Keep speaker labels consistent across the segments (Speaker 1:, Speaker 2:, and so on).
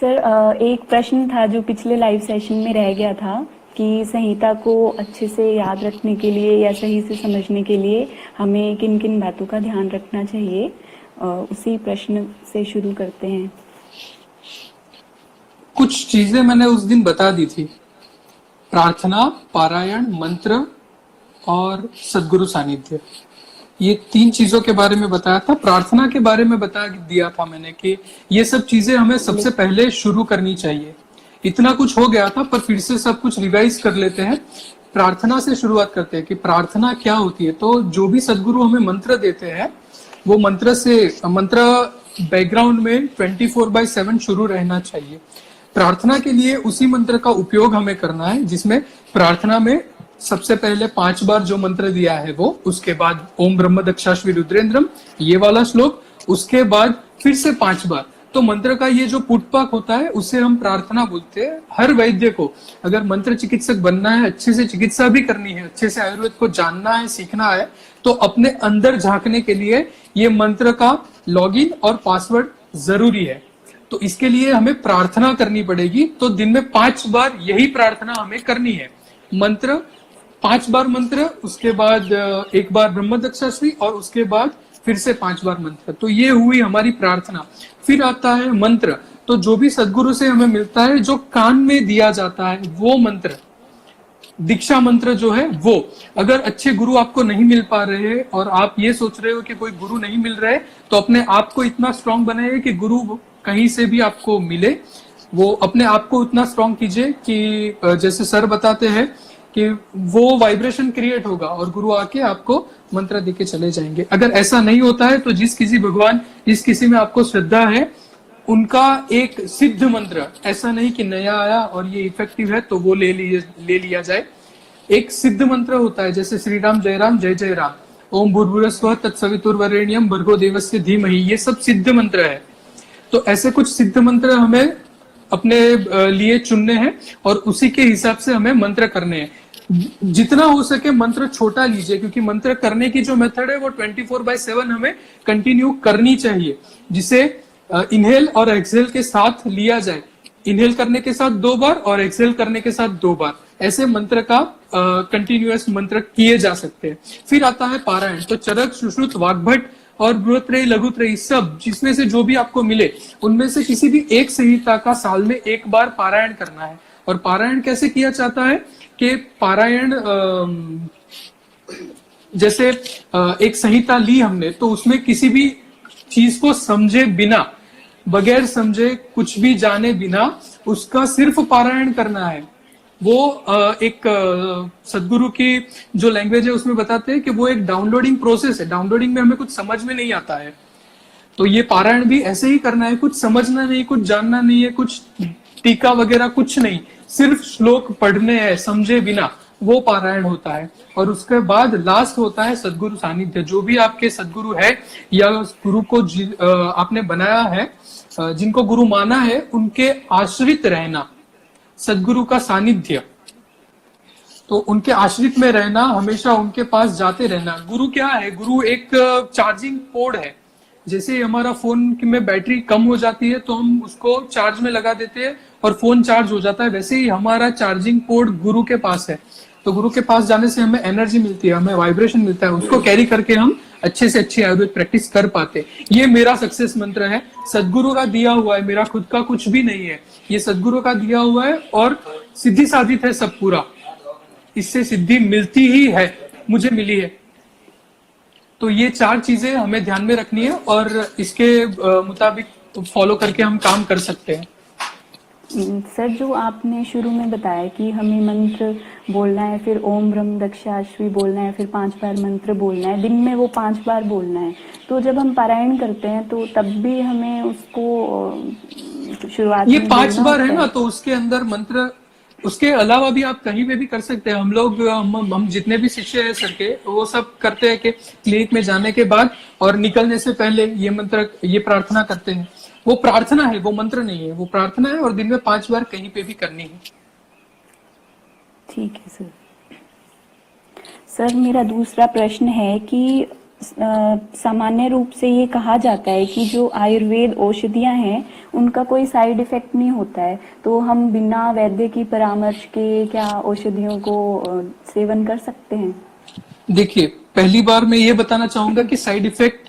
Speaker 1: Sir एक प्रश्न था जो पिछले लाइव सेशन में रह गया था कि संहिता को अच्छे से याद रखने के लिए या सही से समझने के लिए हमें किन किन बातों का ध्यान रखना चाहिए। उसी प्रश्न से शुरू करते हैं।
Speaker 2: कुछ चीजें मैंने उस दिन बता दी थी। प्रार्थना, पारायण, मंत्र और सद्गुरु सानिध्य, ये 3 चीजों के बारे में बताया था। प्रार्थना के बारे में बता दिया था मैंने कि ये सब चीजें हमें सबसे पहले शुरू करनी चाहिए। इतना कुछ हो गया था पर फिर से सब कुछ रिवाइज कर लेते हैं। प्रार्थना से शुरुआत करते हैं कि प्रार्थना क्या होती है। तो जो भी सद्गुरु हमें मंत्र देते हैं वो मंत्र बैकग्राउंड में 24/7 शुरू रहना चाहिए। प्रार्थना के लिए उसी मंत्र का उपयोग हमें करना है जिसमें प्रार्थना में सबसे पहले 5 बार जो मंत्र दिया है वो, उसके बाद ओम ब्रह्म दक्षाश्वी रुद्रेंद्रम, ये वाला श्लोक, उसके बाद फिर से 5 बार। तो मंत्र का ये जो पुटपाक होता है उसे हम प्रार्थना बोलते हैं। हर वैद्य को अगर मंत्र चिकित्सक बनना है, अच्छे से चिकित्सा भी करनी है, अच्छे से आयुर्वेद को जानना है, सीखना है, तो अपने अंदर झांकने के लिए ये मंत्र का लॉगिन और पासवर्ड जरूरी है। तो इसके लिए हमें प्रार्थना करनी पड़ेगी। तो दिन में 5 बार यही प्रार्थना हमें करनी है। मंत्र 5 बार मंत्र, उसके बाद 1 बार ब्रह्म दक्षाश्वी और उसके बाद फिर से 5 बार मंत्र। तो ये हुई हमारी प्रार्थना। फिर आता है मंत्र। तो जो भी सद्गुरु से हमें मिलता है, जो कान में दिया जाता है वो मंत्र, दीक्षा मंत्र जो है वो, अगर अच्छे गुरु आपको नहीं मिल पा रहे हैं और आप ये सोच रहे हो कि कोई गुरु नहीं मिल रहे, तो अपने आप को इतना स्ट्रांग बनाइए कि गुरु कहीं से भी आपको मिले। वो अपने आप को इतना स्ट्रांग कीजिए कि जैसे सर बताते हैं कि वो वाइब्रेशन क्रिएट होगा और गुरु आके आपको मंत्र देके चले जाएंगे। अगर ऐसा नहीं होता है तो जिस किसी में आपको श्रद्धा है, उनका एक सिद्ध मंत्र, ऐसा नहीं कि नया आया और ये इफेक्टिव है तो वो ले लिया जाए। एक सिद्ध मंत्र होता है, जैसे श्री राम जय जय राम, ओम भूर्भुवस्सुवः तत्सवितुर्वरेण्यं भर्गो देवस्य धीमहि, ये सब सिद्ध मंत्र है। तो ऐसे कुछ सिद्ध मंत्र हमें अपने लिए चुनने हैं और उसी के हिसाब से हमें मंत्र करने हैं। जितना हो सके मंत्र छोटा लीजिए, क्योंकि मंत्र करने की जो मेथड है वो 24/7 हमें कंटिन्यू करनी चाहिए, जिसे इनहेल और एक्सहेल के साथ लिया जाए। इनहेल करने के साथ 2 बार और एक्सहेल करने के साथ 2 बार, ऐसे मंत्र का कंटिन्यूअस मंत्र किए जा सकते हैं। फिर आता है पारायण। तो चरक, सुश्रुत, वाग्भट और बृहत्रयी, लघुत्रयी, सब जिसमें से जो भी आपको मिले उनमें से किसी भी एक संहिता का साल में 1 बार पारायण करना है। और पारायण कैसे किया जाता है कि पारायण जैसे एक संहिता ली हमने, तो उसमें किसी भी चीज को समझे बिना, बगैर समझे, कुछ भी जाने बिना उसका सिर्फ पारायण करना है। वो एक सद्गुरु की जो लैंग्वेज है उसमें बताते हैं कि वो एक डाउनलोडिंग प्रोसेस है। डाउनलोडिंग में हमें कुछ समझ में नहीं आता है, तो ये पारायण भी ऐसे ही करना है। कुछ समझना नहीं, कुछ जानना नहीं है, कुछ टीका वगैरह कुछ नहीं, सिर्फ श्लोक पढ़ने हैं समझे बिना, वो पारायण होता है। और उसके बाद लास्ट होता है सद्गुरु सानिध्य। जो भी आपके सद्गुरु है या गुरु को आपने बनाया है, जिनको गुरु माना है, उनके आश्रित रहना, सद्गुरु का सानिध्य। तो उनके आश्रित में रहना, हमेशा उनके पास जाते रहना। गुरु क्या है? गुरु एक चार्जिंग पोर्ट है। जैसे हमारा फोन में बैटरी कम हो जाती है तो हम उसको चार्ज में लगा देते हैं और फोन चार्ज हो जाता है, वैसे ही हमारा चार्जिंग पोर्ट गुरु के पास है। तो गुरु के पास जाने से हमें एनर्जी मिलती है, हमें वाइब्रेशन मिलता है, उसको कैरी करके हम अच्छे से अच्छी आयुर्वेद प्रैक्टिस कर पाते। ये मेरा सक्सेस मंत्र है, सदगुरु का दिया हुआ है, मेरा खुद का कुछ भी नहीं है, ये सदगुरु का दिया हुआ है और सिद्धि साधित है सब पूरा। इससे सिद्धि मिलती ही है, मुझे मिली है। तो ये 4 चीजें हमें ध्यान में रखनी है और इसके मुताबिक फॉलो करके हम काम कर सकते हैं।
Speaker 1: सर, जो आपने शुरू में बताया कि हमें मंत्र बोलना है, फिर ओम ब्रह्म दक्षाश्वी बोलना है, फिर 5 बार मंत्र बोलना है, दिन में वो 5 बार बोलना है, तो जब हम पारायण करते हैं तो तब भी हमें उसको शुरुआत में
Speaker 2: ये 5 बार है ना, तो उसके अंदर मंत्र, उसके अलावा भी आप कहीं पे भी कर सकते हैं। हम लोग हम जितने भी शिष्य है सर के, वो सब करते हैं कि क्लिनिक में जाने के बाद और निकलने से पहले ये मंत्र, ये प्रार्थना करते हैं। वो प्रार्थना है, वो मंत्र नहीं है, वो प्रार्थना है और दिन में 5 बार कहीं पे भी करनी है।
Speaker 1: ठीक है सर। सर, मेरा दूसरा प्रश्न है कि सामान्य रूप से ये कहा जाता है कि जो आयुर्वेद औषधियां हैं उनका कोई साइड इफेक्ट नहीं होता है, तो हम बिना वैद्य की परामर्श के क्या औषधियों को सेवन कर सकते हैं?
Speaker 2: देखिए, पहली बार मैं ये बताना चाहूंगा कि साइड इफेक्ट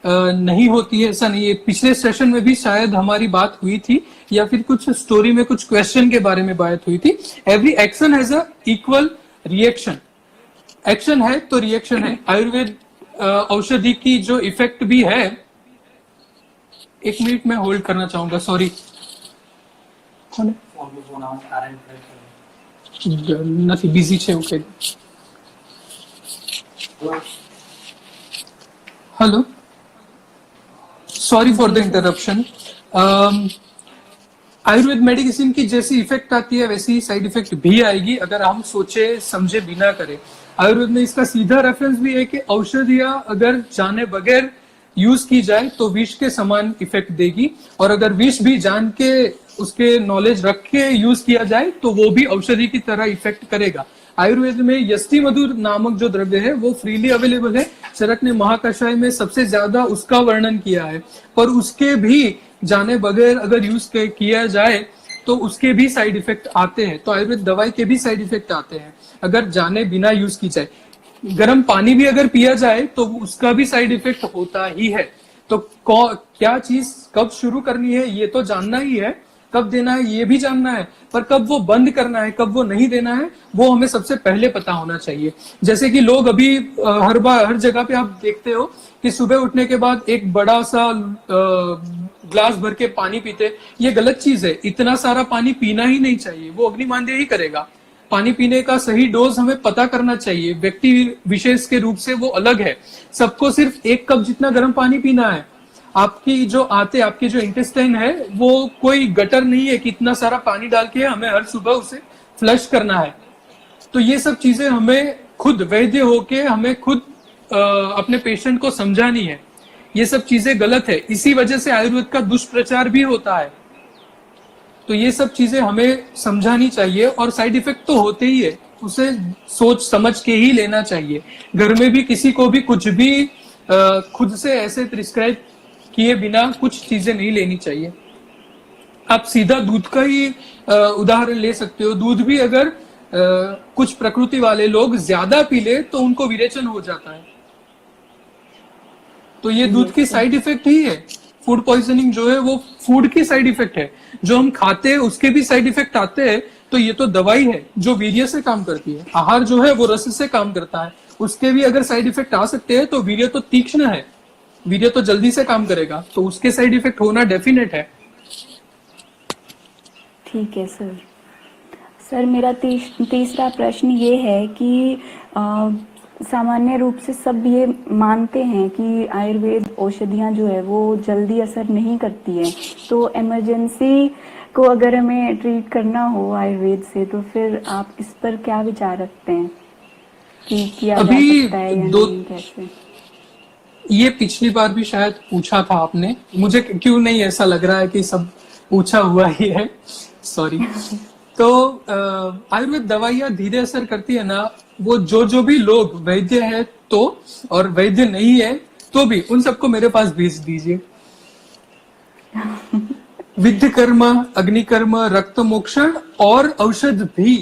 Speaker 2: नहीं होती है, ऐसा नहीं है। पिछले सेशन में भी शायद हमारी बात हुई थी, या फिर कुछ स्टोरी में कुछ क्वेश्चन के बारे में बात हुई थी। Every action has a equal reaction. Action है तो रिएक्शन है। आयुर्वेद औषधि की जो इफेक्ट भी है, 1 मिनट में होल्ड करना चाहूंगा, सॉरी। નથી बिजी છે એવું કઈ। Hello, sorry for the interruption. Ayurveda medicine की जैसी इफेक्ट आती है वैसी ही साइड इफेक्ट भी आएगी अगर हम सोचे समझे बिना करें। आयुर्वेद में इसका सीधा रेफरेंस भी है कि औषधियां अगर जाने बगैर यूज की जाए तो विष के समान इफेक्ट देगी, और अगर विष भी जान के उसके नॉलेज रख के यूज किया जाए तो वो भी औषधि की तरह इफेक्ट करेगा। आयुर्वेद में यष्टि मधुर नामक जो द्रव्य है वो फ्रीली अवेलेबल है। चरक ने महाकषाय में सबसे ज्यादा उसका वर्णन किया है, पर उसके भी जाने बगैर अगर यूज किया जाए तो उसके भी साइड इफेक्ट आते हैं। तो आयुर्वेद दवाई के भी साइड इफेक्ट आते हैं अगर जाने बिना यूज की जाए। गर्म पानी भी अगर पिया जाए तो उसका भी साइड इफेक्ट होता ही है। तो क्या चीज कब शुरू करनी है ये तो जानना ही है, कब देना है ये भी जानना है, पर कब वो बंद करना है, कब वो नहीं देना है, वो हमें सबसे पहले पता होना चाहिए। जैसे कि लोग अभी हर जगह पे आप देखते हो कि सुबह उठने के बाद एक बड़ा सा ग्लास भर के पानी पीते। ये गलत चीज है, इतना सारा पानी पीना ही नहीं चाहिए, वो अग्निमांद्य ही करेगा। पानी पीने का सही डोज हमें पता करना चाहिए, व्यक्ति विशेष के रूप से वो अलग है। सबको सिर्फ 1 कप जितना गर्म पानी पीना है। आपकी जो इंटेस्टाइन है वो कोई गटर नहीं है कि इतना सारा पानी डाल के हमें हर सुबह उसे फ्लश करना है। तो ये सब चीजें हमें खुद वैद्य होके हमें खुद अपने पेशेंट को समझानी है। ये सब चीजें गलत है, इसी वजह से आयुर्वेद का दुष्प्रचार भी होता है। तो ये सब चीजें हमें समझानी चाहिए, और साइड इफेक्ट तो होते ही है, उसे सोच समझ के ही लेना चाहिए। घर में भी किसी को भी कुछ भी खुद से ऐसे प्रिस्क्राइब किए बिना कुछ चीजें नहीं लेनी चाहिए। आप सीधा दूध का ही उदाहरण ले सकते हो। दूध भी अगर कुछ प्रकृति वाले लोग ज्यादा पी ले तो उनको विरेचन हो जाता है। तो ये दूध की साइड इफेक्ट ही है। फूड पॉइजनिंग जो है वो फूड की साइड इफेक्ट है। जो हम खाते हैं उसके भी साइड इफेक्ट आते हैं। तो ये तो दवाई है जो वीर्य से काम करती है। आहार जो है वो रस से काम करता है, उसके भी अगर साइड इफेक्ट आ सकते हैं तो वीर्य तो तीक्ष्ण है, वीर्य तो जल्दी से काम करेगा, तो उसके साइड इफेक्ट होना डेफिनेट है।
Speaker 1: ठीक है सर। सर मेरा तीसरा प्रश्न ये है कि सामान्य रूप से सब ये मानते हैं कि आयुर्वेद औषधियां जो है वो जल्दी असर नहीं करती है, तो इमरजेंसी को अगर हमें ट्रीट करना हो आयुर्वेद से तो फिर आप इस पर क्या विचार रखते हैं कि किया जा सकता है या नहीं, कैसे?
Speaker 2: ये पिछली बार भी शायद पूछा था आपने, मुझे क्यों नहीं ऐसा लग रहा है कि सब पूछा हुआ ही है, सॉरी। तो आयुर्वेद दवाइयां धीरे असर करती है ना, वो जो भी लोग वैद्य है तो और वैद्य नहीं है तो भी उन सबको मेरे पास भेज दीजिए। विद्य कर्म, अग्निकर्म, रक्त मोक्षण और औषध भी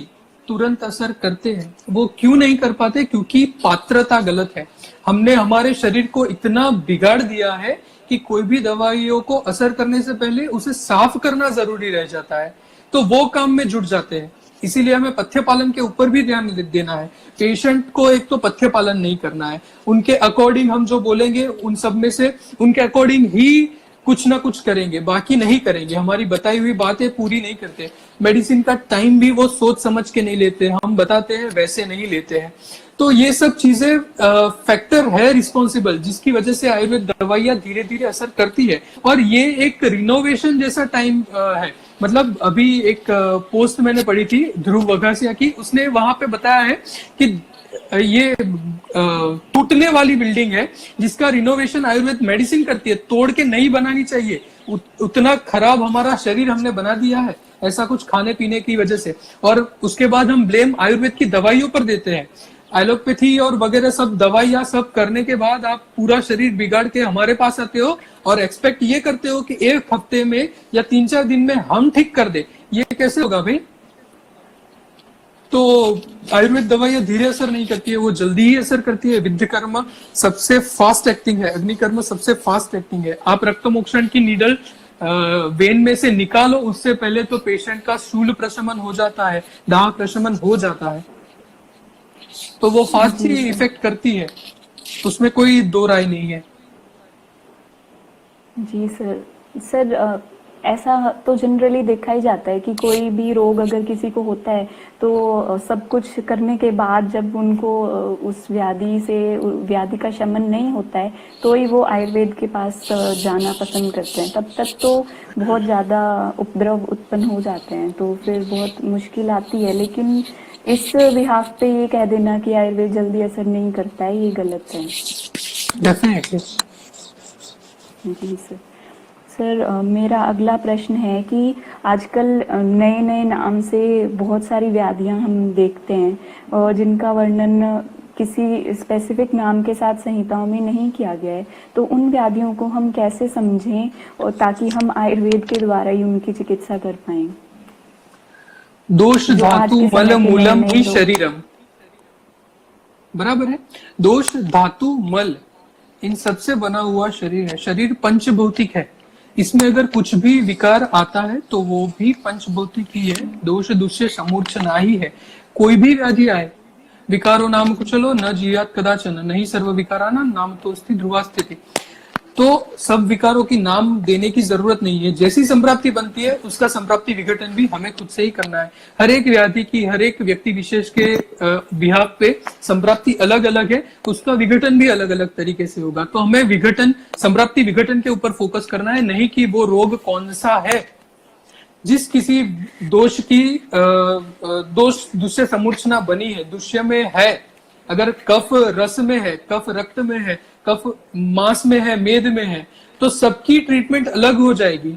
Speaker 2: तुरंत असर करते हैं। वो क्यों नहीं कर पाते? क्योंकि पात्रता गलत है। हमने हमारे शरीर को इतना बिगाड़ दिया है कि कोई भी दवाइयों को असर करने से पहले उसे साफ करना जरूरी रह जाता है, तो वो काम में जुट जाते हैं। इसीलिए हमें पथ्य पालन के ऊपर भी ध्यान देना है। पेशेंट को एक तो पथ्य पालन नहीं करना है, उनके अकॉर्डिंग हम जो बोलेंगे उन सब में से उनके अकॉर्डिंग ही कुछ ना कुछ करेंगे, बाकी नहीं करेंगे। हमारी बताई हुई बातें पूरी नहीं करते। मेडिसिन का टाइम भी वो सोच समझ के नहीं लेते, हम बताते हैं वैसे नहीं लेते हैं। तो ये सब चीजें फैक्टर है रिस्पॉन्सिबल, जिसकी वजह से आयुर्वेद दवाइयां धीरे धीरे असर करती है। और ये एक रिनोवेशन जैसा टाइम है। मतलब अभी एक पोस्ट मैंने पढ़ी थी ध्रुव वघासिया की, उसने वहां पे बताया है कि ये टूटने वाली बिल्डिंग है जिसका रिनोवेशन आयुर्वेद मेडिसिन करती है, तोड़ के नहीं बनानी चाहिए। उतना खराब हमारा शरीर हमने बना दिया है ऐसा कुछ खाने पीने की वजह से, और उसके बाद हम ब्लेम आयुर्वेद की दवाइयों पर देते हैं। एलोपैथी और वगैरह सब दवाइयां सब करने के बाद आप पूरा शरीर बिगाड़ के हमारे पास आते हो और एक्सपेक्ट ये करते हो कि एक हफ्ते में या 3-4 दिन में हम ठीक कर दे, ये कैसे होगा भाई? तो आयुर्वेद दवाइयां धीरे असर नहीं करती है, वो जल्दी ही असर करती है। विद्यकर्म सबसे फास्ट एक्टिंग है, अग्निकर्म सबसे फास्ट एक्टिंग है। आप रक्त मोक्षण की नीडल वेन में से निकालो, उससे पहले तो पेशेंट का शूल प्रशमन हो जाता है, दाह प्रशमन हो जाता है। तो वो फास्ट
Speaker 1: जी
Speaker 2: ही
Speaker 1: सर।
Speaker 2: इफेक्ट करती है, उसमें कोई दो राय नहीं है।
Speaker 1: जी सर। सर ऐसा तो जनरली देखा ही जाता है कि कोई भी रोग अगर किसी को होता है तो सब कुछ करने के बाद जब उनको उस व्याधि का शमन नहीं होता है तो ही वो आयुर्वेद के पास जाना पसंद करते हैं। तब तक तो बहुत ज़्यादा उपद्रव उत्पन्न हो जाते हैं, तो फिर बहुत मुश्किल आती है। लेकिन इस बिहाफ पे ये कह देना कि आयुर्वेद जल्दी असर नहीं करता है, ये गलत है।
Speaker 2: डेफिनेटली।
Speaker 1: जी सर। सर मेरा अगला प्रश्न है कि आजकल नए नए नाम से बहुत सारी व्याधियां हम देखते हैं और जिनका वर्णन किसी स्पेसिफिक नाम के साथ संहिताओं में नहीं किया गया है, तो उन व्याधियों को हम कैसे समझें और ताकि हम आयुर्वेद के द्वारा ही उनकी चिकित्सा कर पाएं?
Speaker 2: दोष
Speaker 1: जो आज
Speaker 2: धातु
Speaker 1: के
Speaker 2: मल
Speaker 1: समय के नए
Speaker 2: मूलम
Speaker 1: नए
Speaker 2: ही
Speaker 1: लोग।
Speaker 2: शरीरम, बराबर है। दोष धातु मल इन सबसे बना हुआ शरीर है। शरीर पंचभौतिक है, इसमें अगर कुछ भी विकार आता है तो वो भी पंचभौतिक ही है। दोष दुष्य समूर्छना ही है। कोई भी व्याधि आए, विकारो नाम कुचलो न जियात कदाचन, नहीं सर्व विकाराना नाम तो स्थिति ध्रुवा स्थिति। तो सब विकारों की नाम देने की जरूरत नहीं है। जैसी संप्राप्ति बनती है उसका संप्राप्ति विघटन भी हमें खुद से ही करना है। हर एक व्याधि की, हर एक व्यक्ति विशेष के बिहाफ पे संप्राप्ति अलग अलग है, उसका विघटन भी अलग अलग तरीके से होगा। तो हमें विघटन, संप्राप्ति विघटन के ऊपर फोकस करना है, नहीं कि वो रोग कौन सा है। जिस किसी दोष की दोष दुष्य समूर्छना बनी है, दुष्य में है, अगर कफ रस में है, कफ रक्त में है, कफ मांस में है, मेद में है, तो सबकी ट्रीटमेंट अलग हो जाएगी।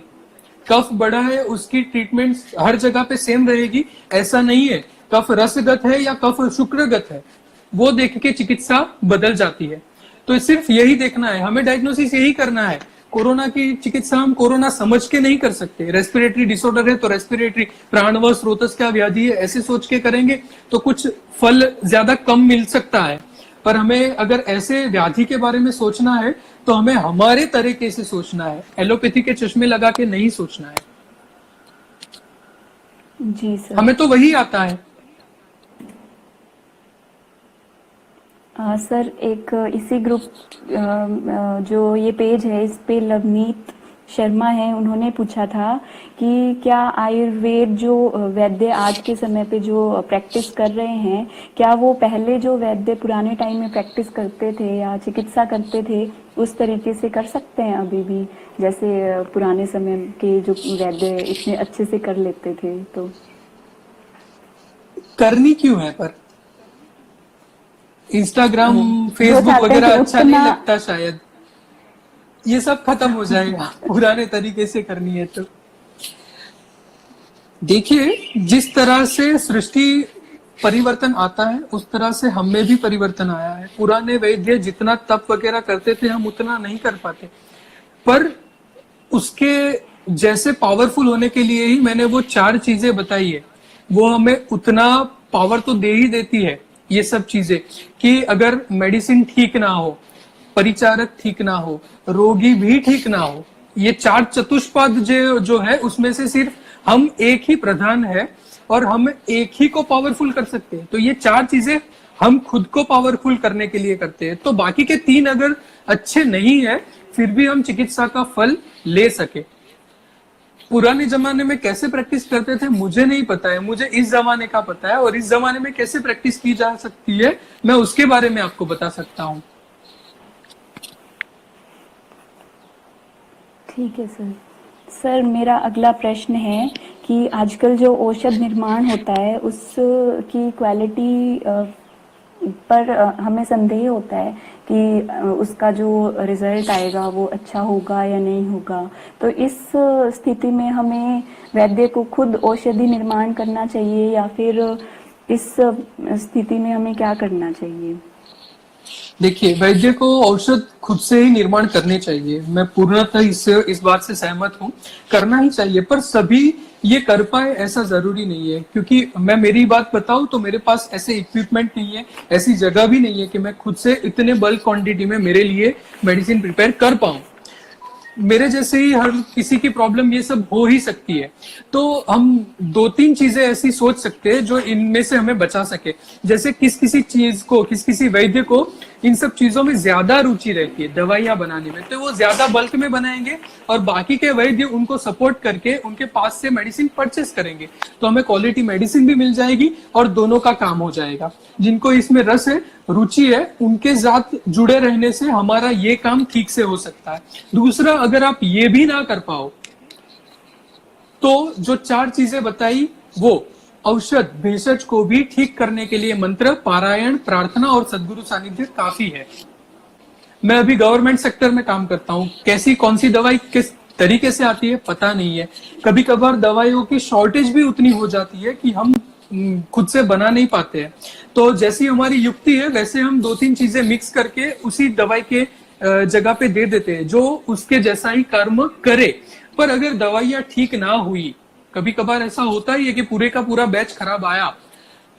Speaker 2: कफ बढ़ा है, उसकी ट्रीटमेंट हर जगह पे सेम रहेगी, ऐसा नहीं है। कफ रसगत है या कफ शुक्रगत है, वो देख के चिकित्सा बदल जाती है। तो सिर्फ यही देखना है, हमें डायग्नोसिस यही करना है। कोरोना की चिकित्सा हम कोरोना समझ के नहीं कर सकते। रेस्पिरेटरी डिसऑर्डर है तो रेस्पिरेटरी, प्राणव स्रोतस क्या व्याधि है, ऐसे सोच के करेंगे तो कुछ फल ज्यादा कम मिल सकता है। पर हमें अगर ऐसे व्याधि के बारे में सोचना है तो हमें हमारे तरीके से सोचना है, एलोपैथी के चश्मे लगा के नहीं सोचना है।
Speaker 1: जी सर।
Speaker 2: हमें तो वही आता है।
Speaker 1: सर एक इसी ग्रुप जो ये पेज है इस पे लवनीत शर्मा है, उन्होंने पूछा था कि क्या आयुर्वेद जो वैद्य आज के समय पे जो प्रैक्टिस कर रहे हैं, क्या वो पहले जो वैद्य पुराने टाइम में प्रैक्टिस करते थे या चिकित्सा करते थे उस तरीके से कर सकते हैं अभी भी, जैसे पुराने समय के जो वैद्य इतने अच्छे से कर लेते थे? तो
Speaker 2: करनी क्यों है? पर इंस्टाग्राम
Speaker 1: जो
Speaker 2: फेसबुक
Speaker 1: चाहते हैं
Speaker 2: वगैरह
Speaker 1: कि
Speaker 2: अच्छा नहीं
Speaker 1: उतना
Speaker 2: लगता शायद, ये सब खत्म हो जाएगा पुराने तरीके से करनी है तो। देखिए, जिस तरह से सृष्टि परिवर्तन आता है उस तरह से हम में भी परिवर्तन आया है। पुराने वैद्य जितना तप वगैरह करते थे हम उतना नहीं कर पाते, पर उसके जैसे पावरफुल होने के लिए ही मैंने वो 4 चीजें बताई है, वो हमें उतना पावर तो दे ही देती है। ये सब चीजें कि अगर मेडिसिन ठीक ना हो, परिचारक ठीक ना हो, रोगी भी ठीक ना हो, ये 4 चतुष्पद जो है उसमें से सिर्फ हम एक ही प्रधान है और हम एक ही को पावरफुल कर सकते हैं। तो ये 4 चीजें हम खुद को पावरफुल करने के लिए करते हैं। तो बाकी के 3 अगर अच्छे नहीं है फिर भी हम चिकित्सा का फल ले सके। पुराने जमाने में कैसे प्रैक्टिस करते थे मुझे नहीं पता है, मुझे इस जमाने का पता है, और इस जमाने में कैसे प्रैक्टिस की जा सकती है मैं उसके बारे में आपको बता सकता हूँ।
Speaker 1: ठीक है सर। सर मेरा अगला प्रश्न है कि आजकल जो औषध निर्माण होता है उसकी क्वालिटी पर हमें संदेह होता है कि उसका जो रिजल्ट आएगा वो अच्छा होगा या नहीं होगा। तो इस स्थिति में हमें वैद्य को खुद औषधि निर्माण करना चाहिए या फिर इस स्थिति में हमें क्या करना चाहिए?
Speaker 2: देखिए, वैद्य को औषध खुद से ही निर्माण करने चाहिए। मैं पूर्णतः इस बात से सहमत हूँ, करना ही चाहिए, पर सभी ये कर पाए ऐसा जरूरी नहीं है। क्योंकि मैं मेरी बात बताऊं तो मेरे पास ऐसे इक्विपमेंट नहीं है, ऐसी जगह भी नहीं है कि मैं खुद से इतने बल्क क्वांटिटी में मेरे लिए मेडिसिन प्रिपेयर कर पाऊं। मेरे जैसे ही हर किसी की प्रॉब्लम ये सब हो ही सकती है। तो हम दो तीन चीजें ऐसी सोच सकते हैं जो इनमें से हमें बचा सके। जैसे किसी चीज को, किसी वैद्य को इन सब चीजों में ज्यादा रुचि रहती है दवाइयां बनाने में, तो वो ज्यादा बल्क में बनाएंगे और बाकी के वैद्य उनको सपोर्ट करके उनके पास से मेडिसिन परचेस करेंगे। तो हमें क्वालिटी मेडिसिन भी मिल जाएगी और दोनों का काम हो जाएगा। जिनको इसमें रस है, रुचि है, उनके साथ जुड़े रहने से हमारा ये काम ठीक से हो सकता है। दूसरा, अगर आप ये भी ना कर पाओ तो जो 4 चीजें बताई, वो औषध भेषज को भी ठीक करने के लिए मंत्र, पारायण, प्रार्थना और सद्गुरु सानिध्य काफी है। मैं अभी गवर्नमेंट सेक्टर में काम करता हूँ। कैसी कौन सी दवाई किस तरीके से आती है पता नहीं है। कभी कभार दवाइयों की शॉर्टेज भी उतनी हो जाती है कि हम खुद से बना नहीं पाते हैं। तो जैसी हमारी युक्ति है वैसे हम 2-3 चीजें मिक्स करके उसी दवाई के जगह पे दे देते हैं जो उसके जैसा ही कर्म करे। पर अगर दवाइयां ठीक ना हुई, कभी कभार ऐसा होता ही है कि पूरे का पूरा बैच खराब आया,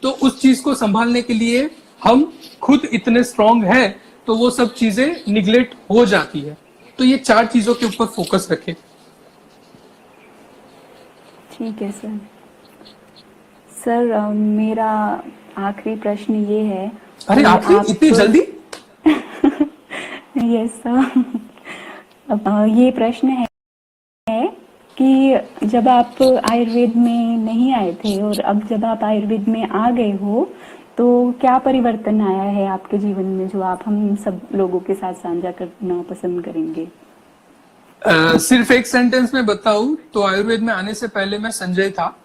Speaker 2: तो उस चीज को संभालने के लिए हम खुद इतने स्ट्रांग है तो वो सब चीजें निग्लेक्ट हो जाती है। तो ये 4 चीजों के ऊपर फोकस रखें।
Speaker 1: ठीक है सर। सर मेरा आखिरी प्रश्न ये है।
Speaker 2: अरे आखिरी, इतनी जल्दी?
Speaker 1: Yes sir. ये प्रश्न है कि जब आप आयुर्वेद में नहीं आए थे और अब जब आप आयुर्वेद में आ गए हो तो क्या परिवर्तन आया है आपके जीवन में जो आप हम सब लोगों के साथ साझा करना पसंद करेंगे?
Speaker 2: सिर्फ एक सेंटेंस में बताऊं तो आयुर्वेद में आने से पहले मैं संजय था,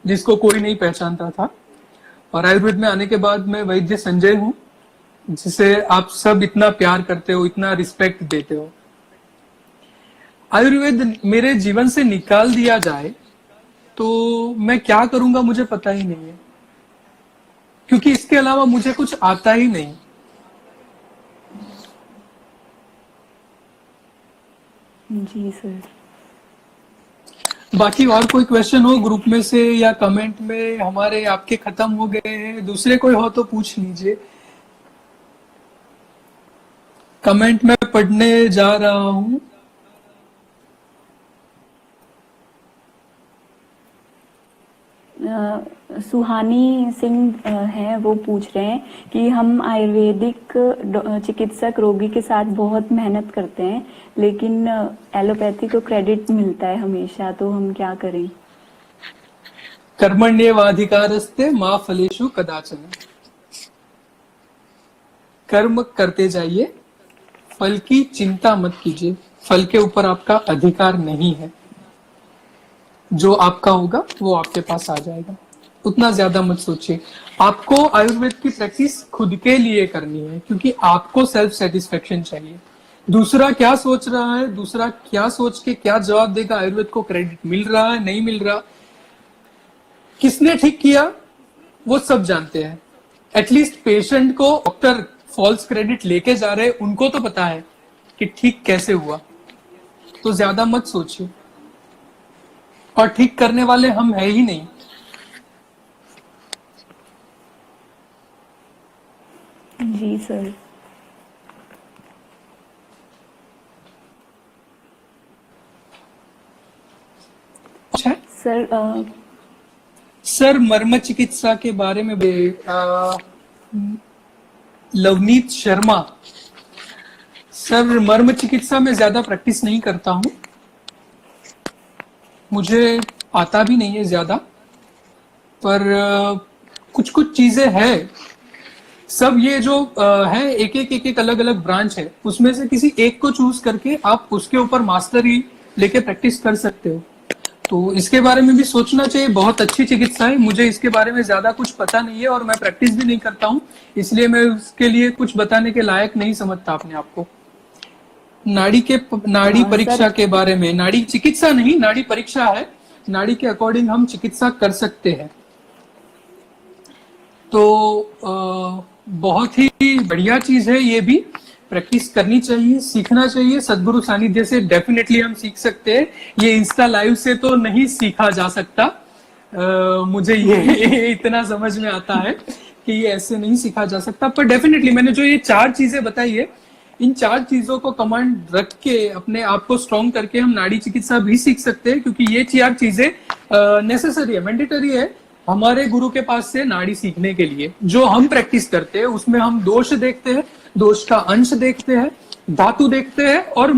Speaker 2: जिसको कोई नहीं पहचानता था। और आयुर्वेद में आने के बाद मैं वैद्य संजय हूं, जिसे आप सब इतना प्यार करते हो, इतना रिस्पेक्ट देते हो। आयुर्वेद मेरे जीवन से निकाल दिया जाए तो मैं क्या करूंगा मुझे पता ही नहीं है, क्योंकि इसके अलावा मुझे कुछ आता ही नहीं।
Speaker 1: जी सर।
Speaker 2: बाकी और कोई क्वेश्चन हो ग्रुप में से या कमेंट में? हमारे आपके खत्म हो गए हैं, दूसरे कोई हो तो पूछ लीजिए। कमेंट में पढ़ने जा रहा हूं।
Speaker 1: सुहानी सिंह है, वो पूछ रहे हैं कि हम आयुर्वेदिक चिकित्सक रोगी के साथ बहुत मेहनत करते हैं लेकिन एलोपैथी को क्रेडिट मिलता है हमेशा, तो हम क्या करें?
Speaker 2: कर्मण्येवाधिकारस्ते मा फलेषु कदाचन। कर्म करते जाइए, फल की चिंता मत कीजिए। फल के ऊपर आपका अधिकार नहीं है। जो आपका होगा वो आपके पास आ जाएगा। उतना ज्यादा मत सोचिए। आपको आयुर्वेद की प्रैक्टिस खुद के लिए करनी है, क्योंकि आपको सेल्फ सेटिस्फेक्शन चाहिए। दूसरा क्या सोच रहा है, दूसरा क्या सोच के क्या जवाब देगा, आयुर्वेद को क्रेडिट मिल रहा है नहीं मिल रहा, किसने ठीक किया, वो सब जानते हैं। एटलीस्ट पेशेंट को डॉक्टर फॉल्स क्रेडिट लेके जा रहे हैं, उनको तो पता है कि ठीक कैसे हुआ। तो ज्यादा मत सोचिए। और ठीक करने वाले हम है ही नहीं।
Speaker 1: जी सर।
Speaker 2: अच्छा
Speaker 1: सर
Speaker 2: सर मर्म चिकित्सा के बारे में लवनीत शर्मा। सर मर्म चिकित्सा में ज्यादा प्रैक्टिस नहीं करता हूं, मुझे आता भी नहीं है ज्यादा, पर कुछ कुछ चीजें हैं। सब ये जो है एक एक अलग अलग ब्रांच है, उसमें से किसी एक को चूज करके आप उसके ऊपर मास्टरी लेके प्रैक्टिस कर सकते हो। तो इसके बारे में भी सोचना चाहिए। बहुत अच्छी चिकित्सा है। मुझे इसके बारे में ज्यादा कुछ पता नहीं है और मैं प्रैक्टिस भी नहीं करता हूँ, इसलिए मैं उसके लिए कुछ बताने के लायक नहीं समझता अपने आप को। नाड़ी परीक्षा के बारे में, नाड़ी चिकित्सा नहीं, नाड़ी परीक्षा है। नाड़ी के अकॉर्डिंग हम चिकित्सा कर सकते हैं। तो बहुत ही बढ़िया चीज है, ये भी प्रैक्टिस करनी चाहिए, सीखना चाहिए। सद्गुरु सानिध्य से डेफिनेटली हम सीख सकते हैं, ये इंस्टा लाइव से तो नहीं सीखा जा सकता। मुझे ये इतना समझ में आता है कि ये ऐसे नहीं सीखा जा सकता, पर डेफिनेटली मैंने जो ये 4 चीजें बताई है, इन 4 चीजों को कमांड रख के अपने आप को स्ट्रॉन्ग करके हम नाड़ी चिकित्सा भी सीख सकते हैं, क्योंकि ये 4 चीजें नेसेसरी है, मैंडेटरी है हमारे गुरु के पास से नाड़ी सीखने के लिए। जो हम प्रैक्टिस करते हैं उसमें हम दोष देखते हैं, दोष का अंश देखते हैं, धातु देखते हैं और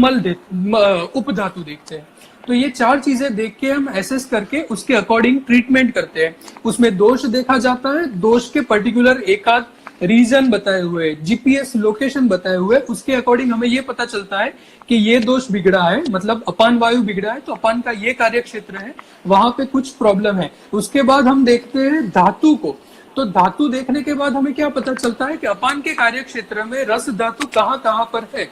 Speaker 2: उपधातु देखते हैं। तो ये 4 चीजें देख के हम एसेस करके उसके अकॉर्डिंग ट्रीटमेंट करते हैं। उसमें दोष देखा जाता है, दोष के पर्टिकुलर एकाध रीजन बताए हुए, जीपीएस लोकेशन बताए हुए, उसके अकॉर्डिंग हमें ये पता चलता है कि ये दोष बिगड़ा है, मतलब अपान वायु बिगड़ा है, तो अपान का ये कार्य क्षेत्र है, वहां पे कुछ प्रॉब्लम है। उसके बाद हम देखते हैं धातु को। तो धातु देखने के बाद हमें क्या पता चलता है कि अपान के कार्य क्षेत्र में रस धातु कहाँ कहाँ पर है।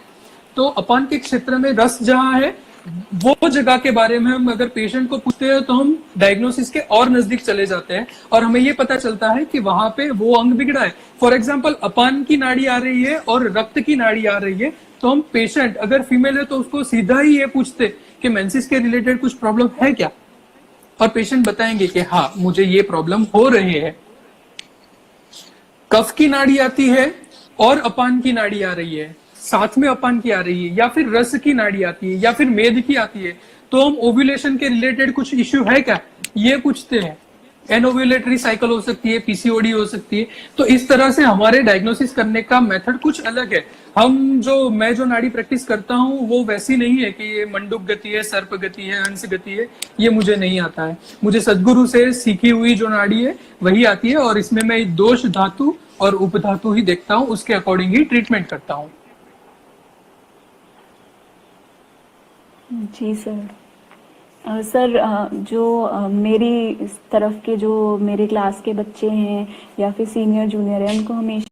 Speaker 2: तो अपान के क्षेत्र में रस जहां है, वो जगह के बारे में हम अगर पेशेंट को पूछते हैं तो हम डायग्नोसिस के और नजदीक चले जाते हैं और हमें ये पता चलता है कि वहां पे वो अंग बिगड़ा है। फॉर एग्जाम्पल, अपान की नाड़ी आ रही है और रक्त की नाड़ी आ रही है, तो हम पेशेंट अगर फीमेल है तो उसको सीधा ही ये पूछते कि मेंसेस के रिलेटेड कुछ प्रॉब्लम है क्या, और पेशेंट बताएंगे कि हाँ मुझे ये प्रॉब्लम हो रही है। कफ की नाड़ी आती है और अपान की नाड़ी आ रही है, साथ में अपान की आ रही है, या फिर रस की नाड़ी आती है, या फिर मेद की आती है, तो हम ओव्यूलेशन के रिलेटेड कुछ इश्यू है क्या, ये पूछते हैं। एनओव्यूलेटरी साइकिल हो सकती है, पीसीओडी हो सकती है। तो इस तरह से हमारे डायग्नोसिस करने का मेथड कुछ अलग है। मैं जो नाड़ी प्रैक्टिस करता हूँ वो वैसी नहीं है कि ये मंडूक गति है, सर्प गति है, हंस गति है, ये मुझे नहीं आता है। मुझे सदगुरु से सीखी हुई जो नाड़ी है वही आती है, और इसमें मैं दोष धातु और उपधातु ही देखता हूँ, उसके अकॉर्डिंग ही ट्रीटमेंट करता हूँ।
Speaker 1: जी सर। सर, जो मेरी इस तरफ के जो मेरे क्लास के बच्चे हैं या फिर सीनियर जूनियर हैं, उनको हमेशा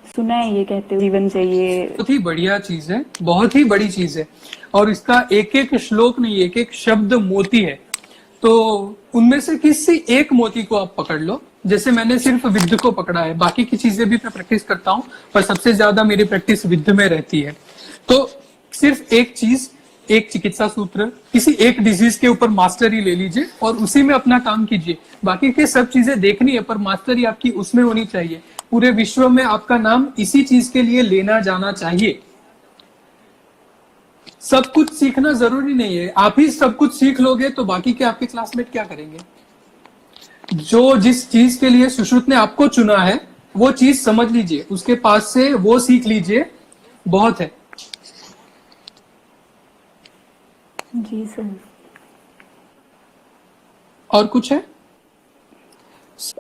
Speaker 1: सुना है ये कहते हुए जीवन चाहिए।
Speaker 2: बहुत ही बढ़िया चीज है, बहुत ही बड़ी चीज है, और इसका एक एक श्लोक नहीं, एक एक शब्द मोती है। तो उनमें से किसी एक मोती को आप पकड़ लो। जैसे मैंने सिर्फ विद्ध को पकड़ा है, बाकी की चीजें भी मैं प्रैक्टिस करता हूँ, पर सबसे ज्यादा मेरी प्रैक्टिस विद्ध में रहती है। तो सिर्फ एक चीज, एक चिकित्सा सूत्र, किसी एक डिजीज के ऊपर मास्टरी ले लीजिए और उसी में अपना काम कीजिए। बाकी के सब चीजें देखनी है, पर मास्टरी आपकी उसमें होनी चाहिए। पूरे विश्व में आपका नाम इसी चीज के लिए लेना जाना चाहिए। सब कुछ सीखना जरूरी नहीं है। आप ही सब कुछ सीख लोगे तो बाकी के आपके क्लासमेट क्या करेंगे? जो जिस चीज के लिए सुश्रुत ने आपको चुना है वो चीज समझ लीजिए, उसके पास से वो सीख लीजिए, बहुत है।
Speaker 1: जी सर।
Speaker 2: और कुछ है?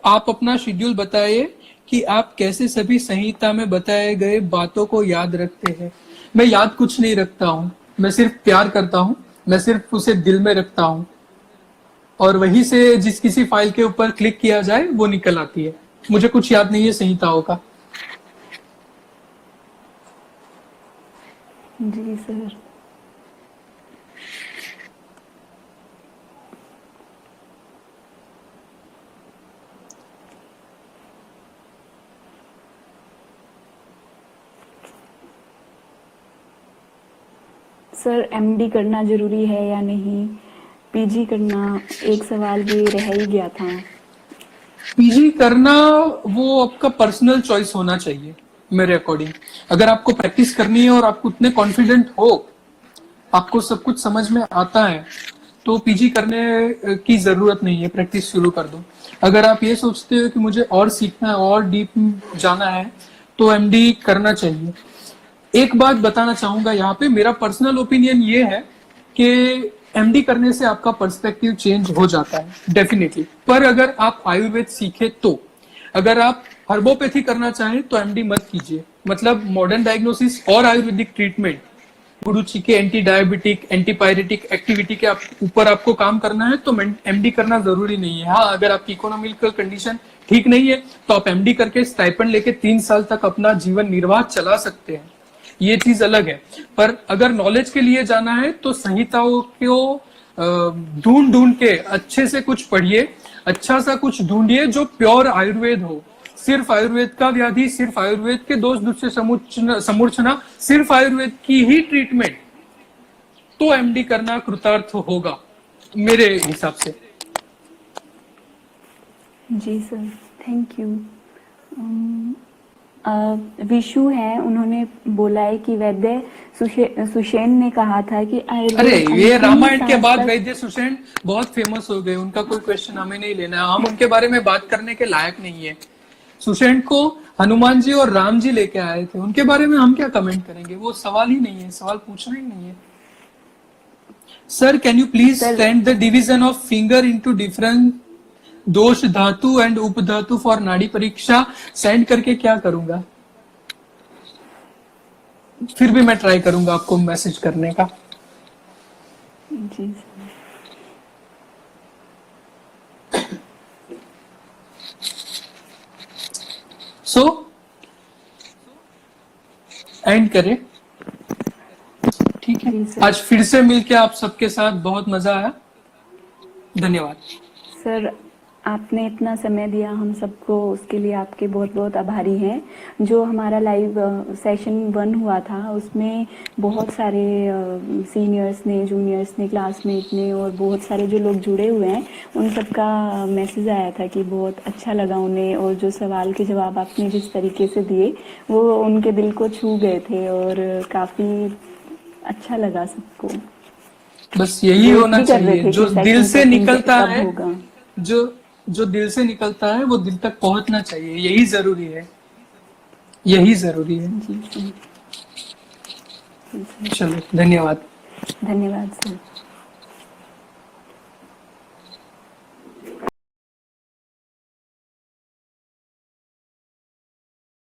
Speaker 2: आप अपना शेड्यूल बताइए कि आप कैसे सभी संहिता में बताए गए बातों को याद रखते हैं। मैं याद कुछ नहीं रखता हूँ, मैं सिर्फ प्यार करता हूँ, मैं सिर्फ उसे दिल में रखता हूँ, और वहीं से जिस किसी फाइल के ऊपर क्लिक किया जाए वो निकल आती है। मुझे कुछ याद नहीं है संहिताओं का।
Speaker 1: जी सर। सर, एमडी करना जरूरी है या नहीं? पीजी करना, एक सवाल ये रह ही गया था।
Speaker 2: पीजी करना वो आपका पर्सनल चॉइस होना चाहिए मेरे अकॉर्डिंग। अगर आपको प्रैक्टिस करनी है और आपको उतने कॉन्फिडेंट हो, आपको सब कुछ समझ में आता है, तो पीजी करने की जरूरत नहीं है, प्रैक्टिस शुरू कर दो। अगर आप ये सोचते हो कि मुझे और सीखना है और डीप जाना है, तो एमडी करना चाहिए। एक बात बताना चाहूंगा यहाँ पे, मेरा पर्सनल ओपिनियन ये है कि एमडी करने से आपका पर्सपेक्टिव चेंज हो जाता है डेफिनेटली। पर अगर आप आयुर्वेद सीखे तो, अगर आप हर्बोपैथी करना चाहें तो एमडी मत कीजिए। मतलब मॉडर्न डायग्नोसिस और आयुर्वेदिक ट्रीटमेंट गुरुजी के anti diabetic anti pyretic activity के ऊपर आपको काम करना है तो एमडी करना जरूरी नहीं है। हाँ, अगर आपकी इकोनॉमिकल कंडीशन ठीक नहीं है तो आप एमडी करके स्टाइपेंड लेके 3 साल तक अपना जीवन निर्वाह चला सकते हैं, ये चीज अलग है। पर अगर नॉलेज के लिए जाना है तो संहिताओं को ढूंढ ढूंढ के अच्छे से कुछ पढ़िए, अच्छा सा कुछ ढूंढिए जो प्योर आयुर्वेद हो। सिर्फ आयुर्वेद का व्याधि, सिर्फ आयुर्वेद के दोष दूसरे समूर्छना, सिर्फ आयुर्वेद की ही ट्रीटमेंट, तो एमडी करना कृतार्थ होगा मेरे हिसाब से।
Speaker 1: जी सर, थैंक यू। विशु है, उन्होंने बोला है कि वैद्य सुषेण ने कहा था कि
Speaker 2: अरे ये रामायण के बाद वैद्य सुषेण बहुत फेमस हो गए, उनका कोई क्वेश्चन हमें नहीं लेना है, हम उनके बारे में बात करने के लायक नहीं है। सुषेण को हनुमान जी और राम जी लेके आए थे, उनके बारे में हम क्या कमेंट करेंगे, वो सवाल ही नहीं है, सवाल पूछना ही नहीं है। Sir, can you please stand the division of finger into different दोष धातु एंड उपधातु फॉर नाड़ी परीक्षा? सेंड करके क्या करूंगा, फिर भी मैं ट्राई करूंगा आपको मैसेज करने का।
Speaker 1: जी
Speaker 2: सो एंड करें, ठीक है। आज फिर से मिलके आप सबके साथ बहुत मजा आया, धन्यवाद
Speaker 1: सर। आपने इतना समय दिया हम सबको, उसके लिए आपके बहुत बहुत आभारी हैं। जो हमारा लाइव सेशन 1 हुआ था उसमें बहुत सारे सीनियर्स ने, जूनियर्स ने, क्लासमेट ने और बहुत सारे जो लोग जुड़े हुए हैं उन सबका मैसेज आया था कि बहुत अच्छा लगा उन्हें, और जो सवाल के जवाब आपने जिस तरीके से दिए वो उनके दिल को छू गए थे और काफ़ी अच्छा लगा सबको।
Speaker 2: बस यही होना चाहिए, जो दिल से निकलता है, जो दिल से निकलता है वो दिल तक पहुंचना चाहिए, यही जरूरी है, यही जरूरी है। चलो, धन्यवाद।
Speaker 1: धन्यवाद सर।